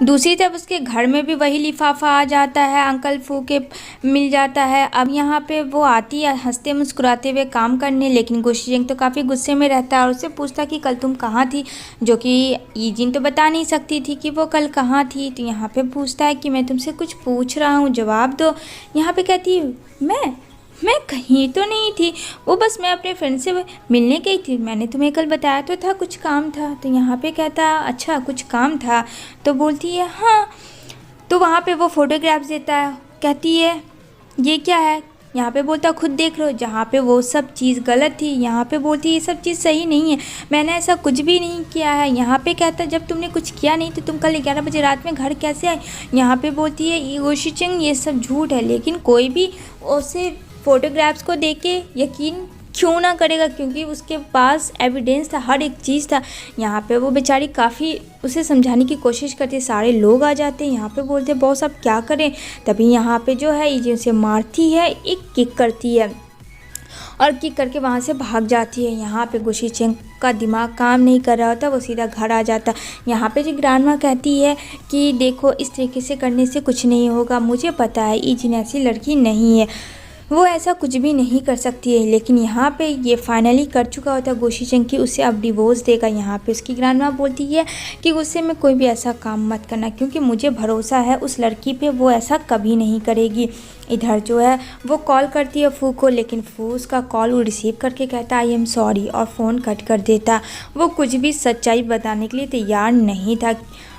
दूसरी तरफ उसके घर में भी वही लिफाफा आ जाता है, अंकल फू के मिल जाता है। अब यहाँ पे वो आती है हंसते मुस्कुराते हुए काम करने, लेकिन गुशीचेंग तो काफ़ी गुस्से में रहता है और उससे पूछता कि कल तुम कहाँ थी, जो कि ईजिन तो बता नहीं सकती थी कि वो कल कहाँ थी। तो यहाँ पे पूछता है कि मैं तुमसे कुछ पूछ रहा हूँ, जवाब दो। यहाँ पे कहती है मैं कहीं तो नहीं थी, वो बस मैं अपने फ्रेंड से मिलने गई थी, मैंने तुम्हें कल बताया तो था कुछ काम था। तो यहाँ पे कहता अच्छा कुछ काम था, तो बोलती है हाँ। तो वहाँ पे वो फोटोग्राफ्स देता है, कहती है ये क्या है। यहाँ पे बोलता खुद देख लो, जहाँ पे वो सब चीज़ गलत थी यहाँ पे बोलती ये सब चीज़ सही नहीं है, मैंने ऐसा कुछ भी नहीं किया है। यहाँ पे कहता जब तुमने कुछ किया नहीं तो तुम कल 11 बजे रात में घर कैसे आए। यहाँ पे बोलती है ये गुशीचेंग ये सब झूठ है, लेकिन कोई भी उसे फ़ोटोग्राफ्स को देख के यकीन क्यों ना करेगा, क्योंकि उसके पास एविडेंस था, हर एक चीज़ था। यहाँ पे वो बेचारी काफ़ी उसे समझाने की कोशिश करती है, सारे लोग आ जाते हैं। यहाँ पे बोलते हैं बॉस अब क्या करें। तभी यहाँ पे जो है ईजिन उसे मारती है, एक किक करती है और किक करके वहाँ से भाग जाती है। यहाँ पे गुशीचेंग का दिमाग काम नहीं कर रहा होता, वो सीधा घर आ जाता। यहाँ पे जो ग्रैंडमा कहती है कि देखो इस तरीके से करने से कुछ नहीं होगा, मुझे पता है ईजिन ऐसी लड़की नहीं है, वो ऐसा कुछ भी नहीं कर सकती है। लेकिन यहाँ पे ये फाइनली कर चुका होता है गुशीचेंग की उसे अब डिवोर्स देगा। यहाँ पे उसकी ग्रैंडमा बोलती है कि गुस्से में कोई भी ऐसा काम मत करना, क्योंकि मुझे भरोसा है उस लड़की पे, वो ऐसा कभी नहीं करेगी। इधर जो है वो कॉल करती है फू को, लेकिन फू उसका कॉल रिसीव करके कहता आई एम सॉरी और फ़ोन कट कर देता। वो कुछ भी सच्चाई बताने के लिए तैयार नहीं था।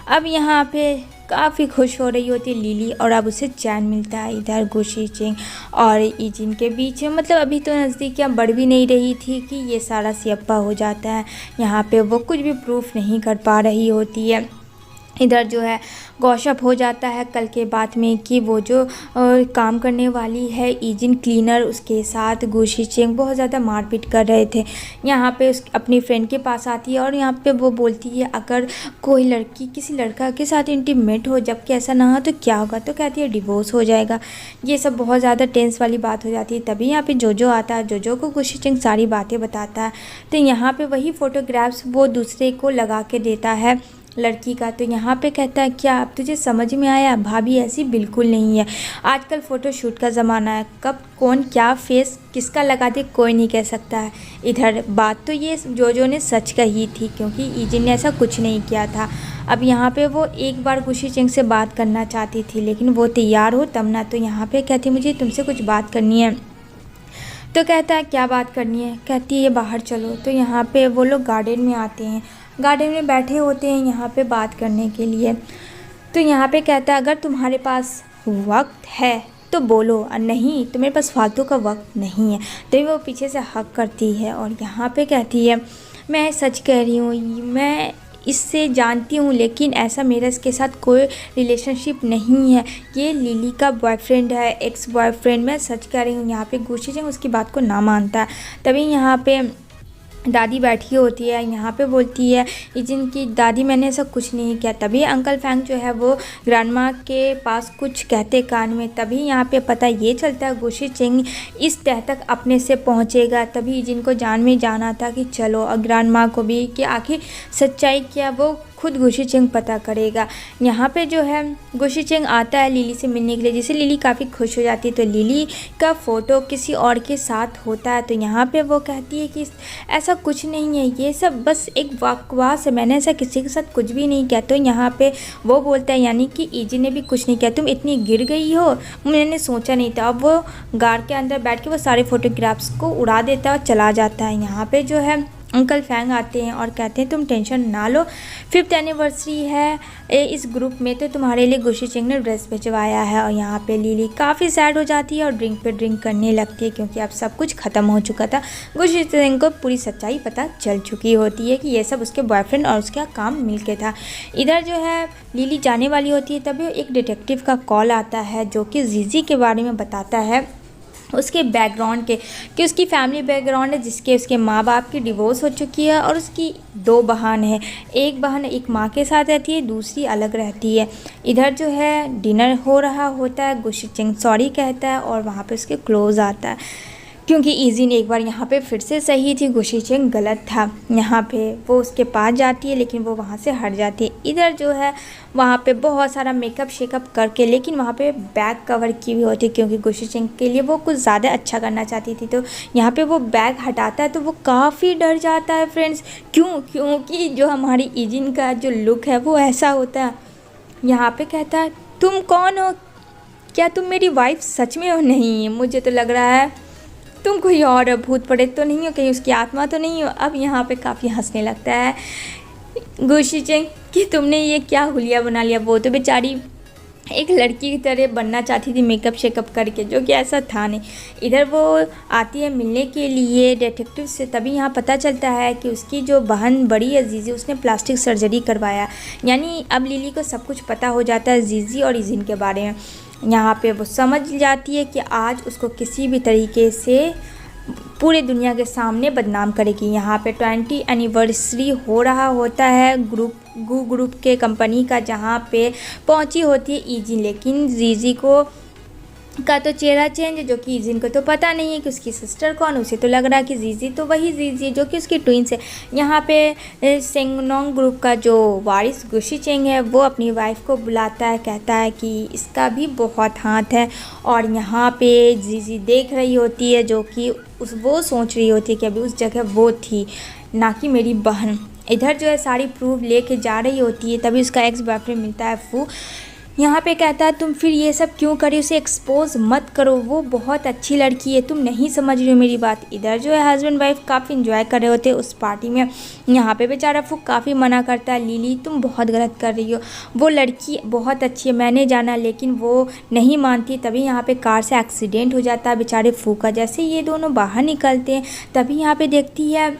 अब यहाँ पे काफ़ी खुश हो रही होती है लिली और अब उसे चैन मिलता है। इधर गुशीचेंग और ईजिन के बीच में मतलब अभी तो नज़दीकियाँ बढ़ भी नहीं रही थी कि ये सारा सियप्पा हो जाता है। यहाँ पे वो कुछ भी प्रूफ नहीं कर पा रही होती है। इधर जो है गॉसिप हो जाता है कल के बाद में कि वो जो काम करने वाली है ईजिन क्लीनर, उसके साथ गुशीचेंग बहुत ज़्यादा मारपीट कर रहे थे। यहाँ पे उस अपनी फ्रेंड के पास आती है और यहाँ पे वो बोलती है अगर कोई लड़की किसी लड़का के साथ इंटीमेट हो जबकि ऐसा ना हो तो क्या होगा। तो कहती है डिवोर्स हो जाएगा। ये सब बहुत ज़्यादा टेंस वाली बात हो जाती है। तभी यहाँ पे जोजो आता है, जोजो को गुशीचेंग सारी बातें बताता है। तो यहाँ पे वही फ़ोटोग्राफ्स वो दूसरे को लगा के देता है लड़की का। तो यहाँ पे कहता है क्या अब तुझे समझ में आया, भाभी ऐसी बिल्कुल नहीं है, आजकल फ़ोटोशूट का ज़माना है, कब कौन क्या फेस किसका लगा दे कोई नहीं कह सकता है। इधर बात तो ये जोजो ने सच कही थी, क्योंकि ईजिन ने ऐसा कुछ नहीं किया था। अब यहाँ पे वो एक बार गुशीचेंग से बात करना चाहती थी, लेकिन वो तैयार हो तब ना। तो यहाँ पे कहती मुझे तुमसे कुछ बात करनी है। तो कहता है क्या बात करनी है। कहती है ये बाहर चलो। तो यहाँ पे वो लोग गार्डन में आते हैं, गार्डन में बैठे होते हैं यहाँ पे बात करने के लिए। तो यहाँ पे कहता है अगर तुम्हारे पास वक्त है तो बोलो, और नहीं तो मेरे पास फालतू का वक्त नहीं है। तो वो पीछे से हक करती है और यहाँ पे कहती है मैं सच कह रही हूँ, मैं इससे जानती हूँ, लेकिन ऐसा मेरा इसके साथ कोई रिलेशनशिप नहीं है, ये लिली का बॉयफ्रेंड है, एक्स बॉयफ्रेंड, मैं सच कह रही हूँ। यहाँ पे गुशीचेंग उसकी बात को ना मानता है। तभी यहाँ पे दादी बैठी होती है, यहाँ पे बोलती है ईजिन की दादी मैंने ऐसा कुछ नहीं किया। तभी अंकल फैंग जो है वो ग्रैंडमा के पास कुछ कहते कान में। तभी यहाँ पे पता ये चलता है गुशीचेंग इस तह तक अपने से पहुँचेगा। तभी ईजिन को जान में जाना था कि चलो, और ग्रैंडमा को भी कि आखिर सच्चाई क्या वो खुद गुशीचेंग पता करेगा। यहाँ पे जो है गुशीचेंग आता है लिली से मिलने के लिए, जिससे लिली काफ़ी खुश हो जाती है। तो लिली का फ़ोटो किसी और के साथ होता है। तो यहाँ पे वो कहती है कि ऐसा कुछ नहीं है, ये सब बस एक बकवास है, मैंने ऐसा किसी के साथ कुछ भी नहीं किया। तो यहाँ पे वो बोलता है यानी कि ईजिन ने भी कुछ नहीं किया, तुम इतनी गिर गई हो, मैंने सोचा नहीं था। अब वो गार के अंदर बैठ के वो सारे फ़ोटोग्राफ्स को उड़ा देता है और चला जाता है। यहाँ पे जो है अंकल फैंग आते हैं और कहते हैं तुम टेंशन ना लो, 5th एनिवर्सरी है इस ग्रुप में, तो तुम्हारे लिए गुशीचेंग ने ड्रेस भिजवाया है। और यहाँ पे लिली काफ़ी सैड हो जाती है और ड्रिंक पे ड्रिंक करने लगती है, क्योंकि अब सब कुछ ख़त्म हो चुका था। गुशीचेंग को पूरी सच्चाई पता चल चुकी होती है कि ये सब उसके बॉयफ्रेंड और उसका काम मिलके था। इधर जो है लिली जाने वाली होती है, तभी एक डिटेक्टिव का कॉल आता है जो कि जीजी के बारे में बताता है, उसके बैकग्राउंड के, कि उसकी फैमिली बैकग्राउंड है, जिसके उसके माँ बाप की डिवोर्स हो चुकी है और उसकी 2 बहन है। एक बहन एक माँ के साथ रहती है, दूसरी अलग रहती है। इधर जो है डिनर हो रहा होता है, गुशीचेंग सॉरी कहता है और वहाँ पे उसके क्लोज आता है। क्योंकि ईजिन एक बार यहाँ पे फिर से सही थी, गुशीचेंग गलत था। यहाँ पे वो उसके पास जाती है लेकिन वो वहाँ से हट जाती है। इधर जो है वहाँ पे बहुत सारा मेकअप शेकअप करके, लेकिन वहाँ पे बैग कवर की हुई होती है क्योंकि गुशीचेंग के लिए वो कुछ ज़्यादा अच्छा करना चाहती थी। तो यहाँ पे वो बैग हटाता है तो वो काफ़ी डर जाता है फ्रेंड्स। क्योंकि जो हमारी ईजिन का जो लुक है वो ऐसा होता है। यहाँ पे कहता है तुम कौन हो, क्या तुम मेरी वाइफ सच में हो? नहीं, मुझे तो लग रहा है तुम कोई और भूत प्रेत तो नहीं हो, कहीं उसकी आत्मा तो नहीं हो। अब यहाँ पे काफ़ी हंसने लगता है गुशीचेंग कि तुमने ये क्या हुलिया बना लिया। वो तो बेचारी एक लड़की की तरह बनना चाहती थी मेकअप शेकअप करके, जो कि ऐसा था नहीं। इधर वो आती है मिलने के लिए डिटेक्टिव से, तभी यहाँ पता चलता है कि उसकी जो बहन बड़ी है जीजी, उसने प्लास्टिक सर्जरी करवाया। यानी अब लिली को सब कुछ पता हो जाता है जीजी और ईजिन के बारे में। यहाँ पे वो समझ जाती है कि आज उसको किसी भी तरीके से पूरे दुनिया के सामने बदनाम करेगी। यहाँ पे 20 एनिवर्सरी हो रहा होता है ग्रुप के कंपनी का, जहाँ पे पहुँची होती है ईजिन, लेकिन जीजी का तो चेहरा चेंज, जो कि ईजिन को तो पता नहीं है कि उसकी सिस्टर कौन। उसे तो लग रहा है कि जीजी तो वही जीजी है जो कि उसकी ट्विंस है। यहाँ पे सेंगनोंग ग्रुप का जो वारिस गुशीचेंग है वो अपनी वाइफ को बुलाता है, कहता है कि इसका भी बहुत हाथ है। और यहाँ पे जीजी देख रही होती है, जो कि वो सोच रही होती है कि अभी उस जगह वो थी, ना कि मेरी बहन। इधर जो है सारी प्रूफ लेके जा रही होती है, तभी उसका एक्स बॉयफ्रेंड मिलता है फू। यहाँ पे कहता है तुम फिर ये सब क्यों करी, उसे एक्सपोज मत करो, वो बहुत अच्छी लड़की है, तुम नहीं समझ रही हो मेरी बात। इधर जो है हस्बैंड वाइफ काफ़ी इन्जॉय कर रहे होते हैं उस पार्टी में। यहाँ पे बेचारा फूक काफ़ी मना करता है, लिली तुम बहुत गलत कर रही हो, वो लड़की बहुत अच्छी है, मैंने जाना, लेकिन वो नहीं मानती। तभी यहाँ पे कार से एक्सीडेंट हो जाता है बेचारे फू का। जैसे ये दोनों बाहर निकलते हैं तभी यहाँ पे देखती है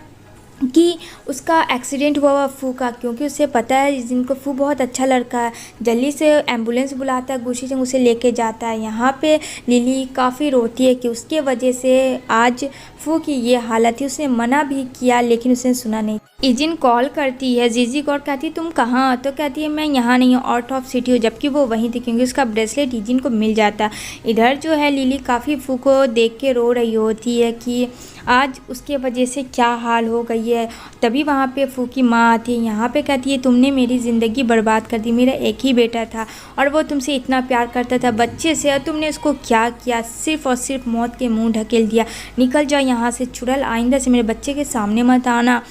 कि उसका एक्सीडेंट हुआ हुआ फू का, क्योंकि उसे पता है जिनको फू बहुत अच्छा लड़का है। जल्दी से एम्बुलेंस बुलाता है, गुशीचेंग उसे लेके जाता है। यहाँ पे लिली काफ़ी रोती है कि उसके वजह से आज फू की ये हालत थी। उसने मना भी किया लेकिन उसने सुना नहीं। ईजिन कॉल करती है जीजी को और कहती है तुम कहाँ, तो कहती है मैं यहाँ नहीं हूँ, आउट ऑफ सिटी हो, जबकि वो वहीं थी क्योंकि उसका ब्रेसलेट ईजिन को मिल जाता। इधर जो है लिली काफ़ी फू को देख के रो रही होती है कि आज उसके वजह से क्या हाल हो गई है। तभी वहाँ पे फू की माँ आती है। यहाँ पे कहती है तुमने मेरी ज़िंदगी बर्बाद कर दी, मेरा एक ही बेटा था और वो तुमसे इतना प्यार करता था बच्चे से, और तुमने उसको क्या किया, सिर्फ़ और सिर्फ मौत के मुंह ढकेल दिया। निकल जाओ यहाँ से चुड़ैल, आइंदा से मेरे बच्चे के सामने मत आना।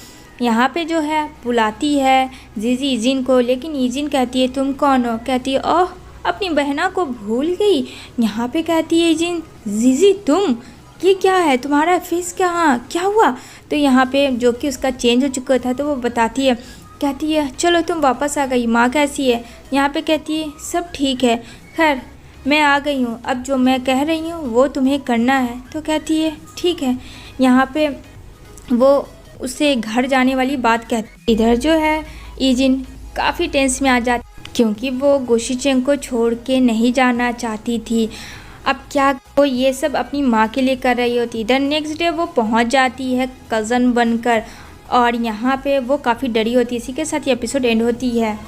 यहाँ पे जो है बुलाती है जीजी ईजिन को, लेकिन ईजिन कहती है तुम कौन हो, कहती है ओह अपनी बहना को भूल गई। यहाँ पे कहती है ईजिन जीजी तुम, ये क्या है तुम्हारा फेस, क्या हुआ। तो यहाँ पे जो कि उसका चेंज हो चुका था तो वो बताती है, कहती है चलो तुम वापस आ गई, माँ कैसी है। यहाँ पे कहती है सब ठीक है, खैर मैं आ गई हूँ, अब जो मैं कह रही हूँ वो तुम्हें करना है। तो कहती है ठीक है। यहाँ पे वो उससे घर जाने वाली बात कहती। इधर जो है ईजिन काफ़ी टेंस में आ जाती क्योंकि वो गुशीचेंग को छोड़ के नहीं जाना चाहती थी। अब क्या वो ये सब अपनी माँ के लिए कर रही होती। इधर नेक्स्ट डे वो पहुँच जाती है कज़न बनकर, और यहाँ पे वो काफ़ी डरी होती है। इसी के साथ ये एपिसोड एंड होती है।